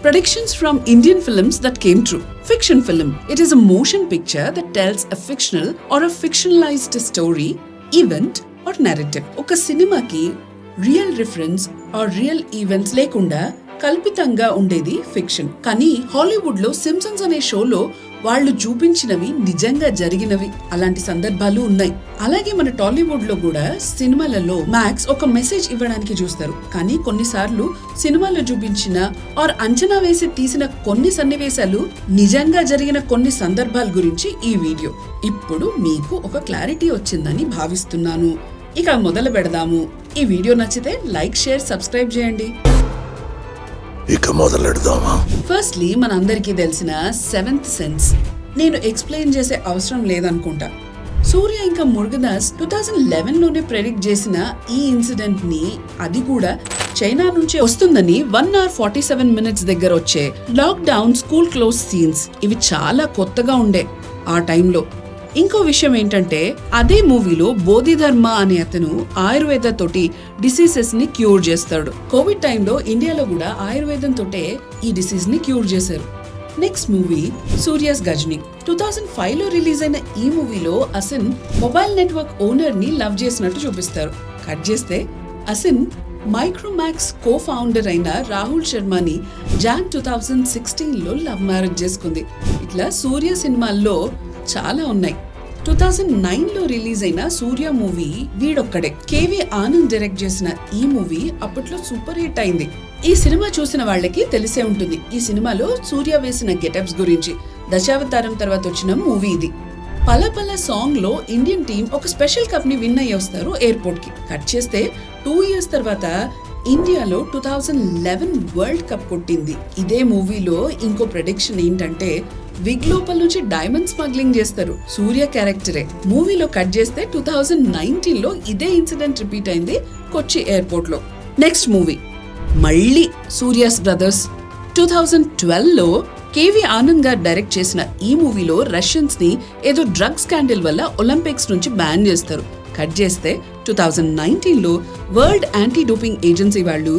Predictions from Indian films that came true. Fiction film. It is a motion picture that tells a fictional or a fictionalized story, event or narrative. ఒక సినిమాకి real reference or real events లేకుండా కల్పితంగా ఉండేది fiction. కానీ Hollywood లో Simpson's అనే షోలో వాళ్ళు చూపించినవి నిజంగా జరిగినవి. అలాంటి సందర్భాలు ఉన్నాయి. అలాగే మన టాలీవుడ్ లో కూడా సినిమాలలో మ్యాక్స్ ఒక మెసేజ్ ఇవ్వడానికి చూస్తారు. కానీ కొన్నిసార్లు సినిమాలో చూపించిన ఆర్ అంచనా వేసి తీసిన కొన్ని సన్నివేశాలు నిజంగా జరిగిన కొన్ని సందర్భాల గురించి ఈ వీడియో. ఇప్పుడు మీకు ఒక క్లారిటీ వచ్చిందని భావిస్తున్నాను. ఇక మొదలు పెడదాము. ఈ వీడియో నచ్చితే లైక్, షేర్, సబ్స్క్రైబ్ చేయండి. ఇక మొదలెడదామా? ఫస్ట్లీ మనందరికీ తెలిసిన సెవెంత్ సెన్స్ నేను ఎక్స్ప్లెయిన్ చేసే అవసరం లేదనుకుంటా. సూర్య ఇంకా మురుగదాస్ 2011 లోనే ప్రెడిక్ట్ చేసిన ఈ ఇన్సిడెంట్ ని, అది కూడా చైనా నుంచి వస్తుందని 1 hour 47 minutes దగ్గర వచ్చే lockdown, school close scenes ఇవి చాలా కొత్తగా ఉండే ఆ టైంలో. ఇంకో విషయం ఏంటంటే అదే మూవీలో బోధిధర్మ అనే అతను ఆయుర్వేద తోటి డిసీజెస్ ని క్యూర్ చేస్తాడు. కోవిడ్ టైంలో ఇండియాలో కూడా ఆయుర్వేదం తోటే ఈ డిసీజ్ ని క్యూర్ చేశారు. Next movie Surya's Ghazni. 2005 లో రిలీజ్ అయిన ఈ మూవీలో అసిన్ మొబైల్ నెట్వర్క్ ఓనర్ ని లవ్ చేసినట్టు చూపిస్తారు. కట్ చేస్తే అసిన్ మైక్రోమాక్స్ కో ఫౌండర్ అయిన రాహుల్ శర్మని జాన్ 2016 లో లవ్ మ్యారేజ్ చేసుకుంది. ఇట్లా సూర్య సినిమాల్లో చాలా ఉన్నాయి. 2009 లో రిలీజ్ అయిన సూర్య మూవీ వీడొక్కడే. కేవి ఆనంద్ డైరెక్ట్ చేసిన ఈ మూవీ అప్పట్లో సూపర్ హిట్ అయింది. ఈ సినిమా చూసిన వాళ్ళకి తెలిసే ఉంటుంది. ఈ సినిమాలో సూర్య వేసిన గెటప్స్ గురించి. దశావతారం తర్వాత వచ్చిన మూవీ ఇది. పల పల సాంగ్ లో ఇండియన్ టీం ఒక స్పెషల్ కప్ ని విన్ అయ్యి వస్తారు ఎయిర్పోర్ట్ కి. కట్ చేస్తే 2 years తర్వాత ఇండియాలో 2011 వరల్డ్ కప్ కొట్టింది. ఇదే మూవీలో ఇంకో ప్రెడిక్షన్ ఏంటంటే విగ్ లోపల నుంచి డైమండ్ స్మగ్లింగ్ చేస్తారు. సూర్య క్యారెక్టరే. మూవీలో కట్ చేస్తే 2019 లో ఇదే ఇన్సిడెంట్ రిపీట్ అయింది కొచ్చి ఎయిర్పోర్ట్ లో. నెక్స్ట్ మూవీ మళ్ళీ సూర్యాస్ బ్రదర్స్. 2012 లో కేవి ఆనంద్ గారు డైరెక్ట్ చేసిన ఈ మూవీలో రష్యన్స్ ని ఏదో డ్రగ్ స్కాండల్ వల్ల ఒలింపిక్స్ నుంచి బ్యాన్ చేస్తారు. కట్ చేస్తే 2019 లో వరల్డ్ యాంటీ డోపింగ్ ఏజెన్సీ వాళ్ళు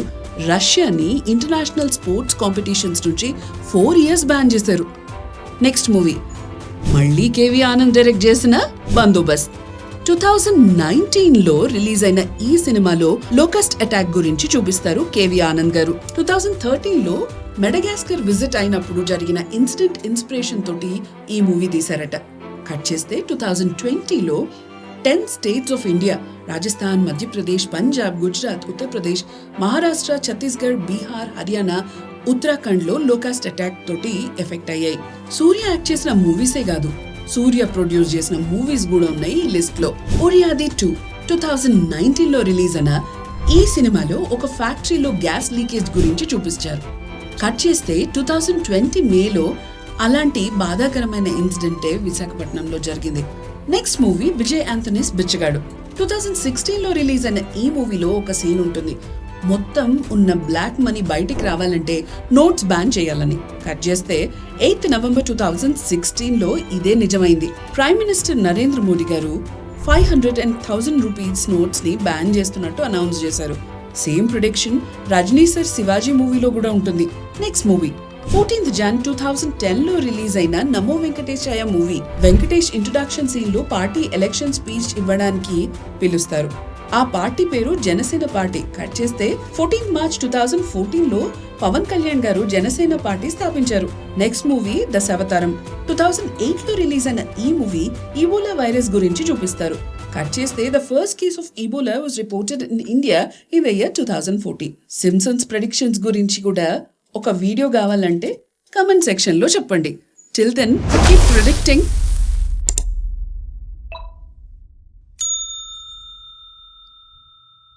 రష్యాని ఇంటర్నేషనల్ స్పోర్ట్స్ కాంపిటీషన్స్ నుంచి 4 years బ్యాన్ చేశారు. నెక్స్ట్ మూవీ మళ్ళీ కేవి ఆనంద్ డైరెక్ట్ చేసిన బందోబస్త్. 2019 లో రిలీజ్ అయిన ఈ సినిమాలో లోకస్ట్ అటాక్ గురించి చూపిస్తారు కేవి ఆనంద్ గారు. 2013 లో మెడగాస్కర్ విజిట్ అయినప్పుడు జరిగిన ఇన్సిడెంట్ ఇన్స్పిరేషన్ తోటి ఈ మూవీ తీశారట. కట్ చేస్తే 2020 లో 10 states of India, Rajasthan, Madhya Pradesh, Punjab, Gujarat, Uttar Pradesh, Maharashtra, Chhattisgarh, Bihar, Haryana, Uttarakhand లో లోకాస్ట్ అటాక్ తోటి ఎఫెక్ట్ అయ్యాయి. సూర్య యాక్ట్ చేసిన మూవీసే కాదు, సూర్య ప్రొడ్యూస్ చేసిన మూవీస్ కూడా ఉన్నాయి ఈ లిస్ట్ లో. ఉరియాది 2 2019 లో రిలీజ్ అయిన ఈ సినిమాలో ఒక ఫ్యాక్టరీలో గ్యాస్ లీకేజ్ గురించి చూపించారు. కట్ చేస్తే 2020 మేలో అలాంటి బాధాకరమైన ఇన్సిడెంటే విశాఖపట్నంలో జరిగింది. నెక్స్ట్ మూవీ విజయ్ ఆంథనీస్ బిచ్చగాడు. 2016 లో రిలీజ్ అయిన ఈ మూవీలో ఒక సీన్ ఉంటుంది. మొత్తం ఉన్న బ్లాక్ మనీ బయటికి రావాలంటే నోట్స్ బ్యాన్ చేయాలని. కట్ చేస్తే 8th November 2016 లో ఇదే నిజమైంది. ప్రైమ్ మినిస్టర్ నరేంద్ర మోడీ గారు 500 and 1000 rupees నోట్స్ ని బ్యాన్ చేస్తున్నట్టు అనౌన్స్ చేశారు. Same prediction Rajini sir Sivaji మూవీలో కూడా ఉంటుంది. నెక్స్ట్ మూవీ 14th Jan 2010 లో రిలీజ్ అయిన నమో వెంకటేశాయ మూవీ. వెంకటేష్ ఇంట్రొడక్షన్ సీన్ లో పార్టీ ఎలక్షన్ స్పీచ్ ఇవ్వడానికి పిలుస్తారు. ఆ పార్టీ పేరు జనసేన పార్టీ. కట్ చేస్తే 14th March 2014 లో పవన్ కళ్యాణ్ గారు జనసేన పార్టీ స్థాపించారు. Next movie Dasavatharam. 2008 లో రిలీజ్ అయిన ఈ మూవీ ఇబోలా వైరస్ గురించి చూపిస్తారు. కట్ చేస్తే the first case of Ebola was reported in India in the year 2014. Simpsons predictions గురించి కూడా ఒక వీడియో కావాలంటే కమెంట్ సెక్షన్ లో చెప్పండి. Till then keep predicting.